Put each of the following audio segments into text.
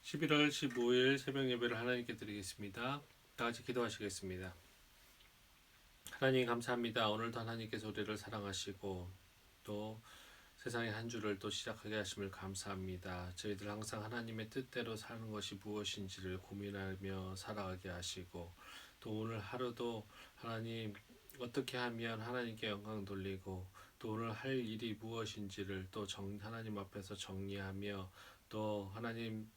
11월 15일 새벽 예배를 하나님께 드리겠습니다. 다 같이 기도하시겠습니다. 하나님 감사합니다. 오늘도 하나님께서 우리를 사랑하시고 또 세상의 한 주를 또 시작하게 하심을 감사합니다. 저희들 항상 하나님의 뜻대로 사는 것이 무엇인지를 고민하며 살아가게 하시고 또 오늘 하루도 하나님 어떻게 하면 하나님께 영광 돌리고 또 오늘 할 일이 무엇인지를 또 하나님 앞에서 정리하며 또 하나님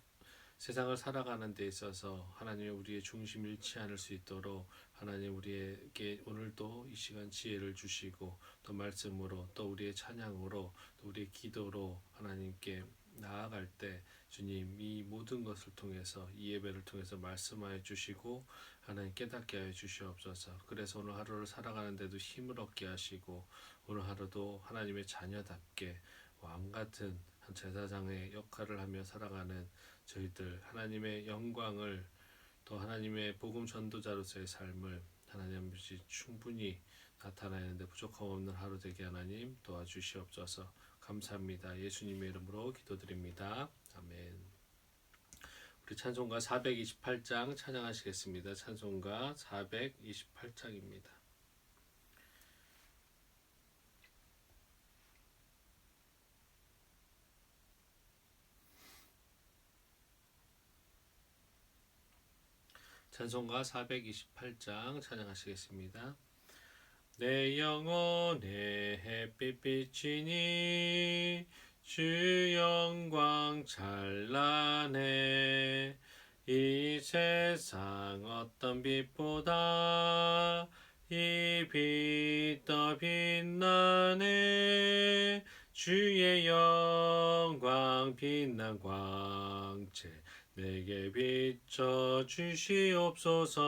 세상을 살아가는 데 있어서 하나님의 우리의 중심 잃지 않을 수 있도록 하나님 우리에게 오늘도 이 시간 지혜를 주시고 또 말씀으로 또 우리의 찬양으로 또 우리의 기도로 하나님께 나아갈 때 주님 이 모든 것을 통해서 이 예배를 통해서 말씀하여 주시고 하나님 깨닫게 하여 주시옵소서. 그래서 오늘 하루를 살아가는 데도 힘을 얻게 하시고 오늘 하루도 하나님의 자녀답게 왕 같은 한 제사장의 역할을 하며 살아가는 저희들 하나님의 영광을 또 하나님의 복음 전도자로서의 삶을 하나님 아버지 충분히 나타내는데 부족함 없는 하루 되게 하나님 도와주시옵소서. 감사합니다. 예수님의 이름으로 기도드립니다. 아멘. 우리 찬송가 428장 찬양하시겠습니다. 찬송가 428장입니다. 찬송가 428장 찬양하시겠습니다. 내 영혼의 햇빛 비치니 주 영광 찬란해. 이 세상 어떤 빛보다 이 빛 더 빛나네. 주의 영광 빛난 광채 내게 비춰 주시옵소서.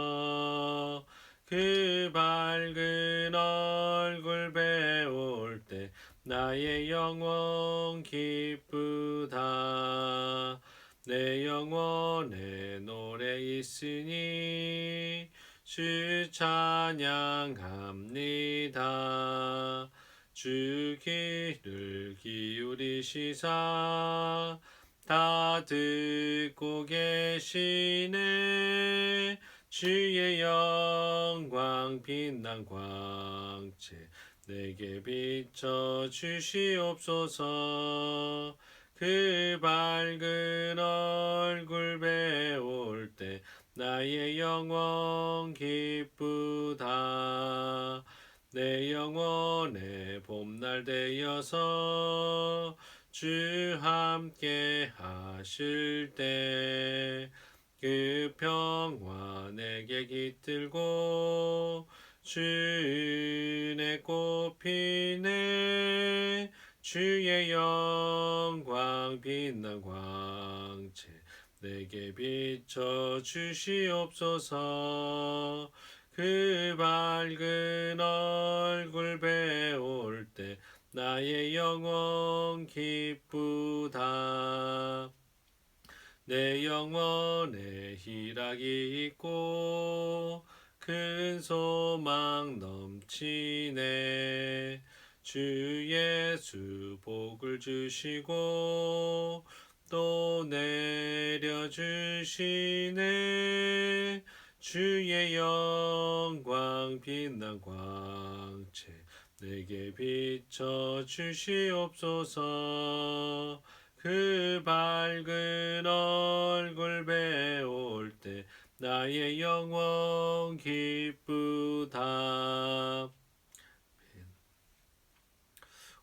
그 밝은 얼굴 배울 때 나의 영혼 기쁘다. 내 영혼에 노래 있으니 주 찬양합니다. 주 귀를 기울이시사 다 듣고 계시네. 주의 영광 빛난 광채 내게 비춰 주시옵소서. 그 밝은 얼굴 배울 때 나의 영혼 기쁘다. 내 영혼의 봄날 되어서 주 함께 하실 때 그 평화 내게 깃들고 주 은혜 꽃피네. 주의 영광 빛난 광채 내게 비춰 주시옵소서. 그 밝은 얼굴 배울 때 나의 영혼 기쁘다. 내 영혼에 희락이 있고 큰 소망 넘치네. 주 예수 복을 주시고 또 내려주시네. 주의 영광 빛난 광채 내게 비춰 주시옵소서. 그 밝은 얼굴 배울 때 나의 영혼 기쁘다.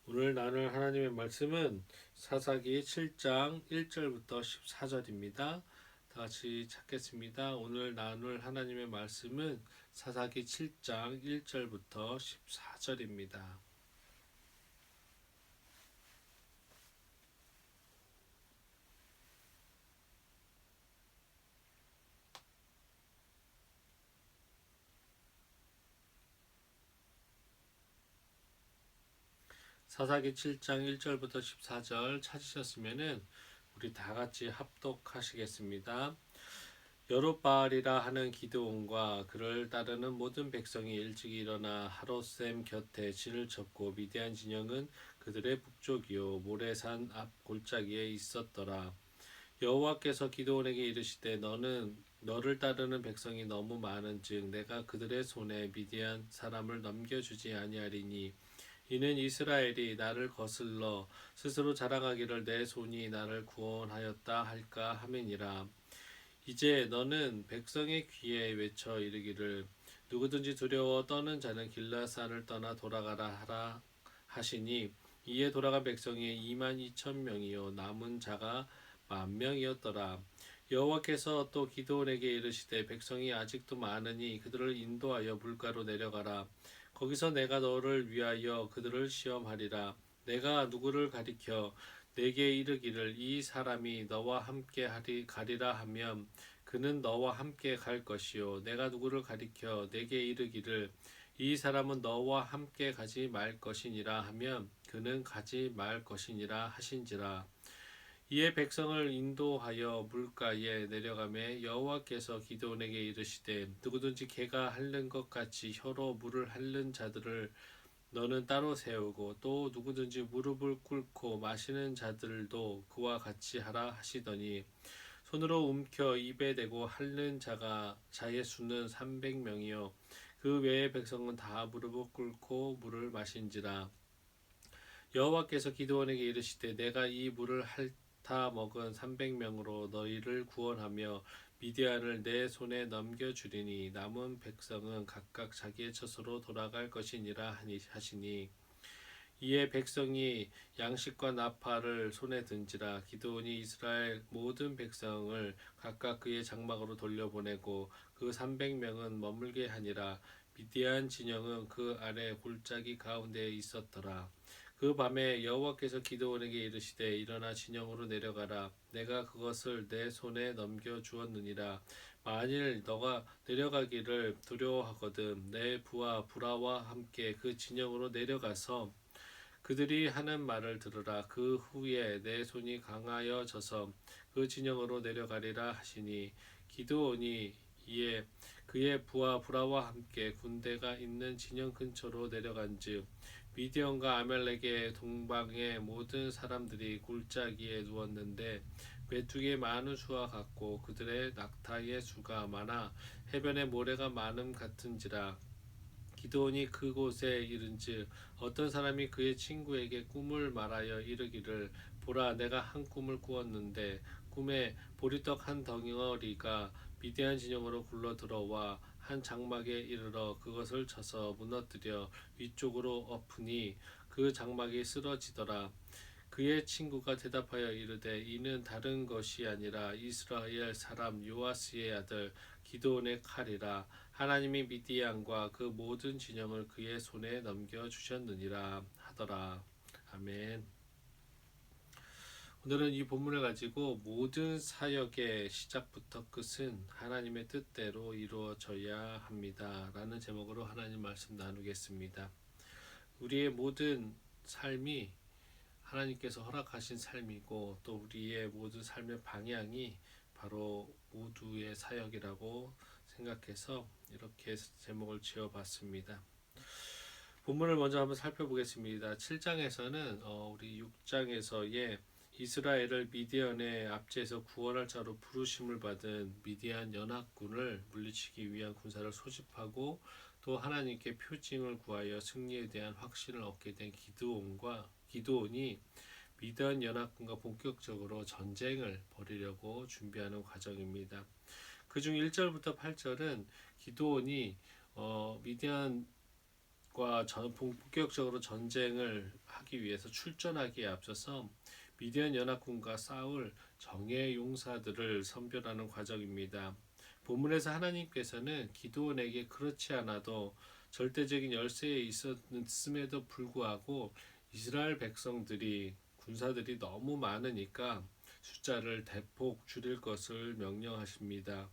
오늘 나눌 하나님의 말씀은 사사기 7장 1절부터 14절입니다. 다 같이 찾겠습니다. 오늘 나눌 하나님의 말씀은 사사기 7장 1절부터 14절입니다. 사사기 7장 1절부터 14절 찾으셨으면은 우리 다 같이 합독하시겠습니다. 여롯바알이라 하는 기드온과 그를 따르는 모든 백성이 일찍 일어나 하롯셈 곁에 진을 쳤고 미디안 진영은 그들의 북쪽이요 모래산 앞 골짜기에 있었더라. 여호와께서 기드온에게 이르시되 너를 따르는 백성이 너무 많은즉 내가 그들의 손에 미디안 사람을 넘겨주지 아니하리니 이는 이스라엘이 나를 거슬러 스스로 자랑하기를 내 손이 나를 구원하였다 할까 함이니라. 이제 너는 백성의 귀에 외쳐 이르기를 누구든지 두려워 떠는 자는 길라산을 떠나 돌아가라 하라 하시니 이에 돌아간 백성이 2만 2천 명이요 남은 자가 1만 명이었더라. 여호와께서 또 기드온에게 이르시되 백성이 아직도 많으니 그들을 인도하여 물가로 내려가라. 거기서 내가 너를 위하여 그들을 시험하리라. 내가 누구를 가리켜 내게 이르기를 이 사람이 너와 함께 가리라 하면 그는 너와 함께 갈 것이요 내가 누구를 가리켜 내게 이르기를 이 사람은 너와 함께 가지 말 것이니라 하면 그는 가지 말 것이니라 하신지라. 이에 백성을 인도하여 물가에 내려가매 여호와께서 기드온에게 이르시되 누구든지 개가 핥는 것 같이 혀로 물을 핥는 자들을 너는 따로 세우고 또 누구든지 무릎을 꿇고 마시는 자들도 그와 같이 하라 하시더니 손으로 움켜 입에 대고 핥는 자의 수는 300명이요 그 외의 백성은 다 무릎을 꿇고 물을 마신지라. 여호와께서 기드온에게 이르시되 내가 이 물을 핥아 먹은 300명으로 너희를 구원하며 미디안을 내 손에 넘겨주리니 남은 백성은 각각 자기의 처소로 돌아갈 것이니라 하시니 이에 백성이 양식과 나팔을 손에 든지라. 기드온이 이스라엘 모든 백성을 각각 그의 장막으로 돌려보내고 그 300명은 머물게 하니라. 미디안 진영은 그 아래 골짜기 가운데에 있었더라. 그 밤에 여호와께서 기드온에게 이르시되 일어나 진영으로 내려가라. 내가 그것을 내 손에 넘겨 주었느니라. 만일 너가 내려가기를 두려워하거든 내 부하 브라와 함께 그 진영으로 내려가서 그들이 하는 말을 들으라. 그 후에 내 손이 강하여져서 그 진영으로 내려가리라 하시니 기드온이 이에 그의 부하 브라와 함께 군대가 있는 진영 근처로 내려간즉 미디언과 아멜렉의 동방의 모든 사람들이 골짜기에 누웠는데 메뚜기의 많은 수와 같고 그들의 낙타의 수가 많아 해변의 모래가 많음 같은지라. 기드온이 그곳에 이른즉 어떤 사람이 그의 친구에게 꿈을 말하여 이르기를 보라 내가 한 꿈을 꾸었는데 꿈에 보리떡 한 덩어리가 미디안 진영으로 굴러 들어와 한 장막에 이르러 그것을 쳐서 무너뜨려 위쪽으로 엎으니 그 장막이 쓰러지더라. 그의 친구가 대답하여 이르되 이는 다른 것이 아니라 이스라엘 사람 요아스의 아들 기드온의 칼이라. 하나님이 미디안과 그 모든 진영을 그의 손에 넘겨 주셨느니라 하더라. 아멘. 오늘은 이 본문을 가지고 모든 사역의 시작부터 끝은 하나님의 뜻대로 이루어져야 합니다 라는 제목으로 하나님 말씀 나누겠습니다. 우리의 모든 삶이 하나님께서 허락하신 삶이고 또 우리의 모든 삶의 방향이 바로 모두의 사역이라고 생각해서 이렇게 제목을 지어봤습니다. 본문을 먼저 한번 살펴보겠습니다. 7장에서는 우리 6장에서의 이스라엘을 미디안의 압제에서 구원할 자로 부르심을 받은 미디안 연합군을 물리치기 위한 군사를 소집하고 또 하나님께 표징을 구하여 승리에 대한 확신을 얻게 된 기드온이 미디안 연합군과 본격적으로 전쟁을 벌이려고 준비하는 과정입니다. 그중 1절부터 8절은 기드온이 미디안과 본격적으로 전쟁을 하기 위해서 출전하기에 앞서서 미디안 연합군과 싸울 정예 용사들을 선별하는 과정입니다. 본문에서 하나님께서는 기드온에게 그렇지 않아도 절대적인 열세에 있었음에도 불구하고 이스라엘 백성들이 군사들이 너무 많으니까 숫자를 대폭 줄일 것을 명령하십니다.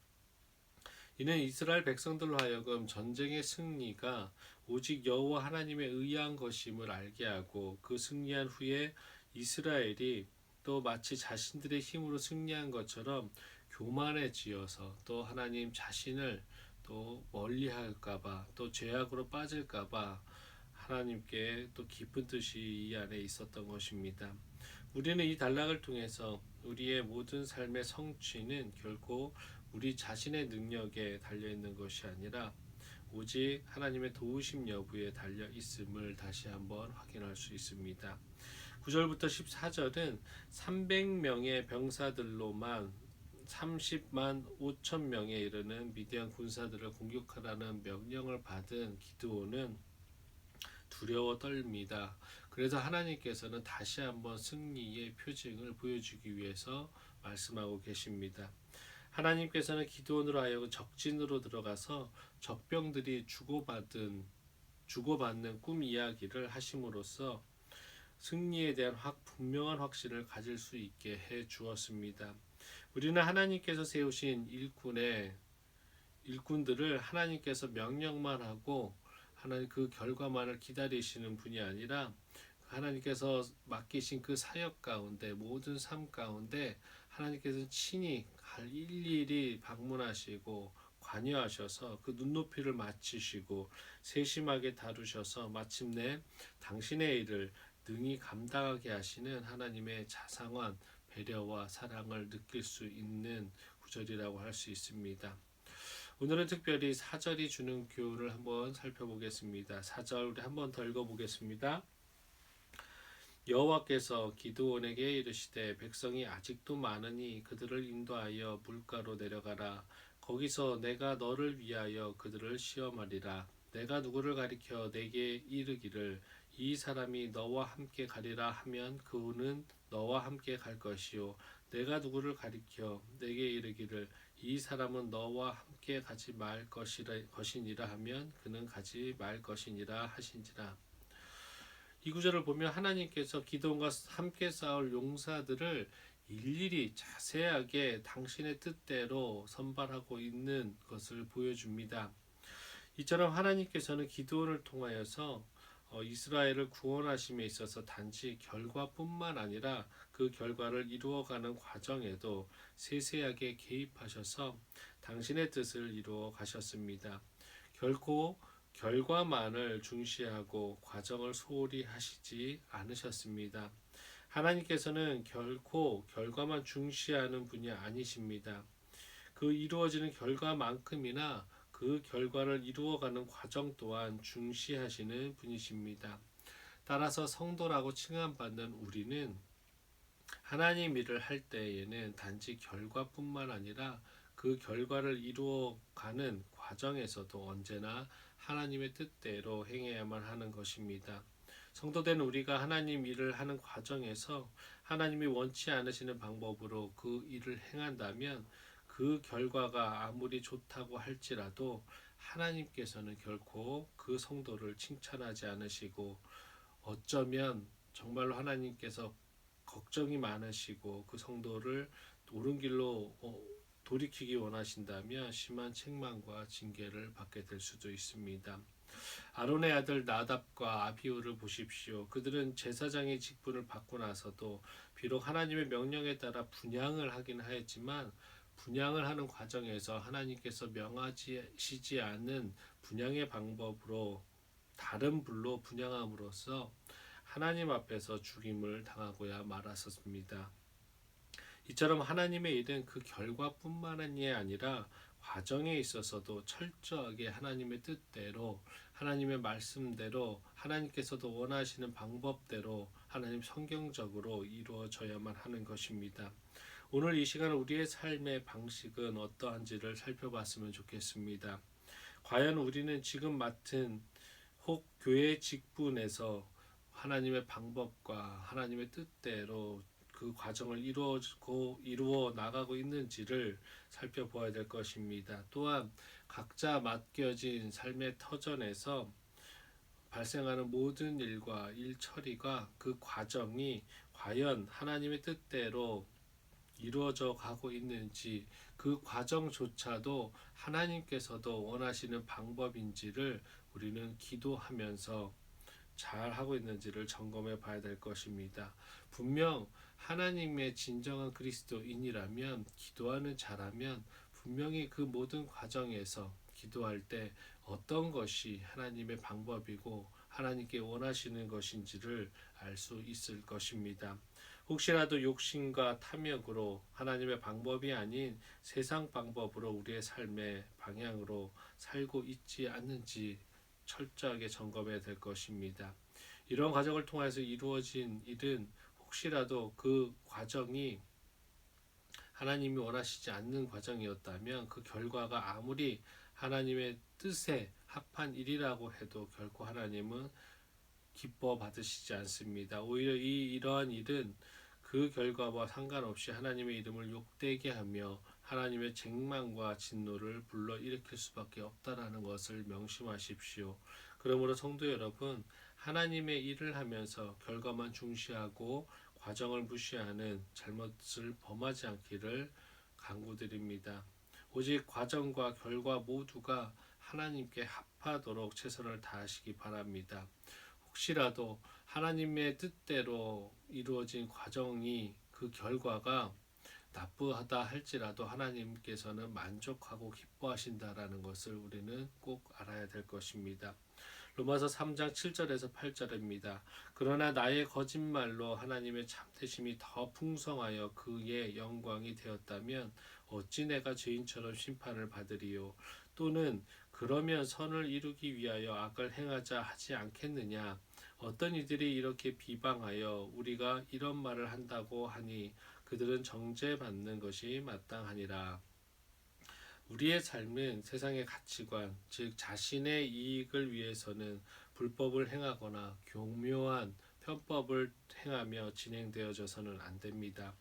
이는 이스라엘 백성들로 하여금 전쟁의 승리가 오직 여호와 하나님의 의한 것임을 알게 하고 그 승리한 후에 이스라엘이 또 마치 자신들의 힘으로 승리한 것처럼 교만해지어서 또 하나님 자신을 또 멀리할까봐 또 죄악으로 빠질까봐 하나님께 또 깊은 뜻이 이 안에 있었던 것입니다. 우리는 이 단락을 통해서 우리의 모든 삶의 성취는 결코 우리 자신의 능력에 달려 있는 것이 아니라 오직 하나님의 도우심 여부에 달려 있음을 다시 한번 확인할 수 있습니다. 9절부터 14절은 300명의 병사들로만 30만 5천 명에 이르는 미디안 군사들을 공격하라는 명령을 받은 기드온은 두려워 떨립니다. 그래서 하나님께서는 다시 한번 승리의 표징을 보여주기 위해서 말씀하고 계십니다. 하나님께서는 기드온으로 하여금 적진으로 들어가서 적병들이 주고받는 꿈 이야기를 하심으로써 승리에 대한 분명한 확신을 가질 수 있게 해 주었습니다. 우리는 하나님께서 세우신 일꾼들을 하나님께서 명령만 하고 하나님 그 결과만을 기다리시는 분이 아니라 하나님께서 맡기신 그 사역 가운데 모든 삶 가운데 하나님께서 친히 일일이 방문하시고 관여하셔서 그 눈높이를 맞추시고 세심하게 다루셔서 마침내 당신의 일을 능히 감당하게 하시는 하나님의 자상한 배려와 사랑을 느낄 수 있는 구절이라고 할 수 있습니다. 오늘은 특별히 4절이 주는 교훈을 한번 살펴보겠습니다. 4절 우리 한번 더 읽어보겠습니다. 여호와께서 기드온에게 이르시되 백성이 아직도 많으니 그들을 인도하여 물가로 내려가라. 거기서 내가 너를 위하여 그들을 시험하리라. 내가 누구를 가리켜 내게 이르기를 이 사람이 너와 함께 가리라 하면 그는 너와 함께 갈 것이요 내가 누구를 가리켜 내게 이르기를 이 사람은 너와 함께 가지 말 것이니라 하면 그는 가지 말 것이니라 하신지라. 이 구절을 보면 하나님께서 기드온과 함께 싸울 용사들을 일일이 자세하게 당신의 뜻대로 선발하고 있는 것을 보여줍니다. 이처럼 하나님께서는 기드온을 통하여서 이스라엘을 구원하심에 있어서 단지 결과뿐만 아니라 그 결과를 이루어가는 과정에도 세세하게 개입하셔서 당신의 뜻을 이루어 가셨습니다. 결코 결과만을 중시하고 과정을 소홀히 하시지 않으셨습니다. 하나님께서는 결코 결과만 중시하는 분이 아니십니다. 그 이루어지는 결과만큼이나 그 결과를 이루어가는 과정 또한 중시하시는 분이십니다. 따라서 성도라고 칭함받는 우리는 하나님 일을 할 때에는 단지 결과뿐만 아니라 그 결과를 이루어가는 과정에서도 언제나 하나님의 뜻대로 행해야만 하는 것입니다. 성도된 우리가 하나님 일을 하는 과정에서 하나님이 원치 않으시는 방법으로 그 일을 행한다면 그 결과가 아무리 좋다고 할지라도 하나님께서는 결코 그 성도를 칭찬하지 않으시고 어쩌면 정말로 하나님께서 걱정이 많으시고 그 성도를 옳은 길로 돌이키기 원하신다면 심한 책망과 징계를 받게 될 수도 있습니다. 아론의 아들 나답과 아비후를 보십시오. 그들은 제사장의 직분을 받고 나서도 비록 하나님의 명령에 따라 분향을 하긴 하였지만 분향을 하는 과정에서 하나님께서 명하시지 않는 분향의 방법으로 다른 불로 분향함으로써 하나님 앞에서 죽임을 당하고야 말았었습니다. 이처럼 하나님의 일은 그 결과뿐만이 아니라 과정에 있어서도 철저하게 하나님의 뜻대로 하나님의 말씀대로 하나님께서도 원하시는 방법대로 하나님 성경적으로 이루어져야만 하는 것입니다. 오늘 이 시간 우리의 삶의 방식은 어떠한지를 살펴봤으면 좋겠습니다. 과연 우리는 지금 맡은 혹 교회 직분에서 하나님의 방법과 하나님의 뜻대로 그 과정을 이루어 나가고 있는지를 살펴보아야 될 것입니다. 또한 각자 맡겨진 삶의 터전에서 발생하는 모든 일과 일 처리가 그 과정이 과연 하나님의 뜻대로 이루어져 가고 있는지 그 과정조차도 하나님께서도 원하시는 방법인지를 우리는 기도하면서 잘 하고 있는지를 점검해 봐야 될 것입니다. 분명 하나님의 진정한 그리스도인이라면 기도하는 자라면 분명히 그 모든 과정에서 기도할 때 어떤 것이 하나님의 방법이고 하나님께 원하시는 것인지를 알 수 있을 것입니다. 혹시라도 욕심과 탐욕으로 하나님의 방법이 아닌 세상 방법으로 우리의 삶의 방향으로 살고 있지 않는지 철저하게 점검해야 될 것입니다. 이런 과정을 통해서 이루어진 일은 혹시라도 그 과정이 하나님이 원하시지 않는 과정이었다면 그 결과가 아무리 하나님의 뜻에 합한 일이라고 해도 결코 하나님은 기뻐 받으시지 않습니다. 오히려 이러한 일은 그 결과와 상관없이 하나님의 이름을 욕되게 하며 하나님의 책망과 진노를 불러일으킬 수밖에 없다라는 것을 명심하십시오. 그러므로 성도 여러분, 하나님의 일을 하면서 결과만 중시하고 과정을 무시하는 잘못을 범하지 않기를 간구드립니다. 오직 과정과 결과 모두가 하나님께 합하도록 최선을 다하시기 바랍니다. 혹시라도 하나님의 뜻대로 이루어진 과정이 그 결과가 나쁘다 할지라도 하나님께서는 만족하고 기뻐하신다라는 것을 우리는 꼭 알아야 될 것입니다. 로마서 3장 7절에서 8절입니다. 그러나 나의 거짓말로 하나님의 참되심이 더 풍성하여 그의 영광이 되었다면 어찌 내가 죄인처럼 심판을 받으리요. 또는 그러면 선을 이루기 위하여 악을 행하자 하지 않겠느냐. 어떤 이들이 이렇게 비방하여 우리가 이런 말을 한다고 하니 그들은 정죄받는 것이 마땅하니라. 우리의 삶은 세상의 가치관, 즉 자신의 이익을 위해서는 불법을 행하거나 교묘한 편법을 행하며 진행되어져서는 안 됩니다.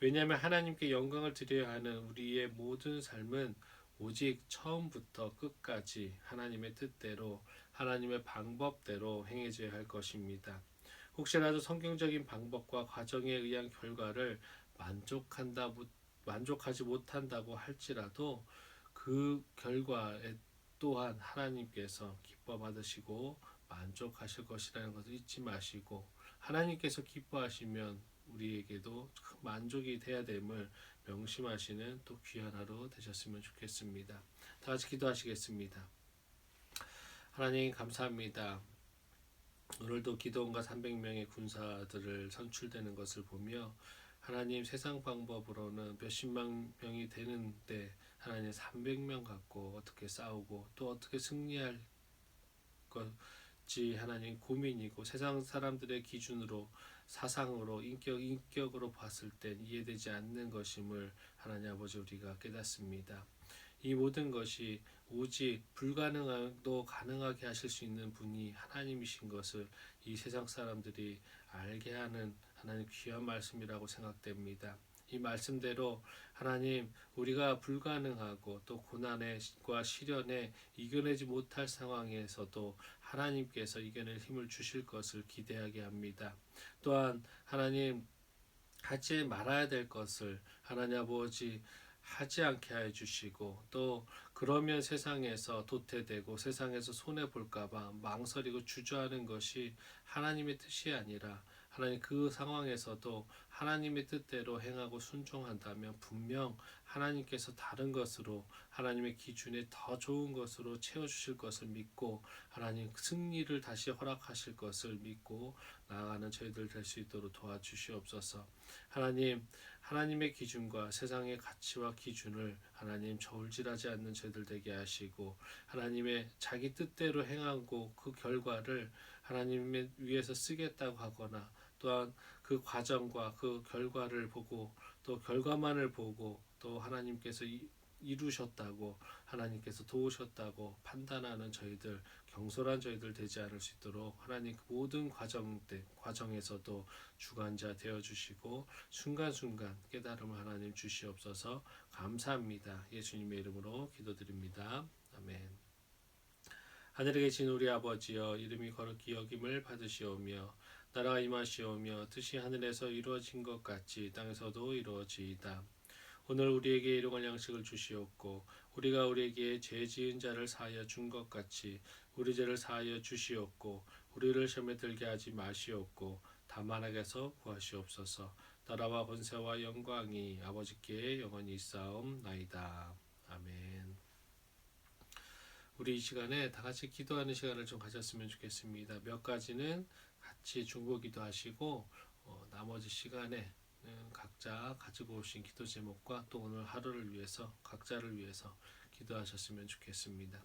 왜냐하면 하나님께 영광을 드려야 하는 우리의 모든 삶은 오직 처음부터 끝까지 하나님의 뜻대로 하나님의 방법대로 행해져야 할 것입니다. 혹시라도 성경적인 방법과 과정에 의한 결과를 만족하지 못한다고 할지라도 그 결과에 또한 하나님께서 기뻐 받으시고 만족하실 것이라는 것을 잊지 마시고 하나님께서 기뻐하시면 우리에게도 큰 만족이 돼야 됨을 명심하시는 또 귀한 하루 되셨으면 좋겠습니다. 다 같이 기도하시겠습니다. 하나님 감사합니다. 오늘도 기도원과 300명의 군사들을 선출되는 것을 보며 하나님 세상 방법으로는 몇십만 명이 되는데 하나님 300명 갖고 어떻게 싸우고 또 어떻게 승리할 것지 하나님 고민이고 세상 사람들의 기준으로 사상으로 인격으로 봤을 땐 이해되지 않는 것임을 하나님 아버지 우리가 깨닫습니다. 이 모든 것이 오직 불가능도 가능하게 하실 수 있는 분이 하나님이신 것을 이 세상 사람들이 알게 하는 하나님 귀한 말씀이라고 생각됩니다. 이 말씀대로 하나님 우리가 불가능하고 또 고난과 시련에 이겨내지 못할 상황에서도 하나님께서 이겨낼 힘을 주실 것을 기대하게 합니다. 또한 하나님 하지 말아야 될 것을 하나님 아버지 하지 않게 해 주시고 또 그러면 세상에서 도태되고 세상에서 손해 볼까봐 망설이고 주저하는 것이 하나님의 뜻이 아니라 하나님 그 상황에서도 하나님의 뜻대로 행하고 순종한다면 분명 하나님께서 다른 것으로 하나님의 기준에 더 좋은 것으로 채워주실 것을 믿고 하나님 승리를 다시 허락하실 것을 믿고 나아가는 저희들 될 수 있도록 도와주시옵소서. 하나님의 기준과 세상의 가치와 기준을 하나님 저울질하지 않는 저희들 되게 하시고 하나님의 자기 뜻대로 행하고 그 결과를 하나님의 위해서 쓰겠다고 하거나 또한 그 과정과 그 결과를 보고 또 결과만을 보고 또 하나님께서 이루셨다고 하나님께서 도우셨다고 판단하는 저희들 경솔한 저희들 되지 않을 수 있도록 하나님 그 모든 과정에서도 주관자 되어 주시고 순간순간 깨달음을 하나님 주시옵소서. 감사합니다. 예수님의 이름으로 기도드립니다. 아멘. 하늘에 계신 우리 아버지여 이름이 거룩히 여김을 받으시오며 나라가 임하시오며 뜻이 하늘에서 이루어진 것 같이 땅에서도 이루어지이다. 오늘 우리에게 일용할 양식을 주시옵고 우리가 우리에게 죄 지은 자를 사하여 준 것 같이 우리 죄를 사하여 주시옵고 우리를 시험에 들게 하지 마시옵고 다만 악에서 구하시옵소서. 나라와 권세와 영광이 아버지께 영원히 있사옵나이다. 아멘. 우리 이 시간에 다 같이 기도하는 시간을 좀 가졌으면 좋겠습니다. 몇 가지는 같이 중보 기도하시고 나머지 시간에 각자 가지고 오신 기도 제목과 또 오늘 하루를 위해서 각자를 위해서 기도하셨으면 좋겠습니다.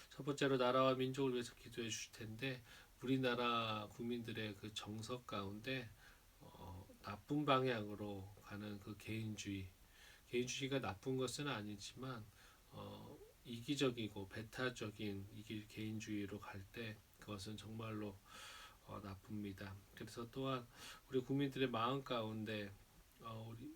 첫 번째로 나라와 민족을 위해서 기도해 주실 텐데 우리나라 국민들의 그 정서 가운데 나쁜 방향으로 가는 그 개인주의가 나쁜 것은 아니지만 이기적이고 배타적인 개인주의로 갈 때 그것은 정말로 나쁩니다. 그래서 또한 우리 국민들의 마음 가운데 우리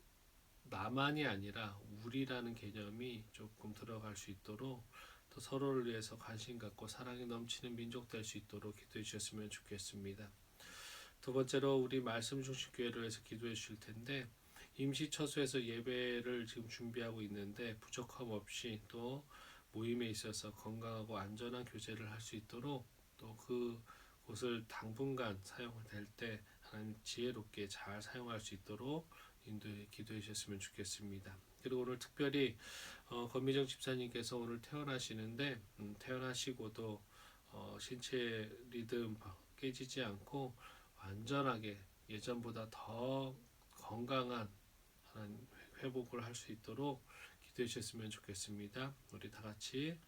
나만이 아니라 우리라는 개념이 조금 들어갈 수 있도록 또 서로를 위해서 관심 갖고 사랑이 넘치는 민족 될 수 있도록 기도해 주셨으면 좋겠습니다. 두 번째로 우리 말씀 중심 교회를 위해서 기도해 주실 텐데 임시처소에서 예배를 지금 준비하고 있는데 부족함 없이 또 모임에 있어서 건강하고 안전한 교제를 할 수 있도록 또 그 곳을 당분간 사용될 때 하나님 지혜롭게 잘 사용할 수 있도록 인도해 기도해 주셨으면 좋겠습니다. 그리고 오늘 특별히 권미정 집사님께서 오늘 퇴원하시는데 퇴원하시고도 신체 리듬 깨지지 않고 완전하게 예전보다 더 건강한 회복을 할 수 있도록 기도해 주셨으면 좋겠습니다. 우리 다 같이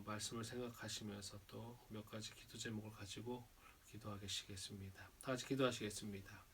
말씀을 생각하시면서 또 몇 가지 기도 제목을 가지고 기도하시겠습니다. 다 같이 기도하시겠습니다.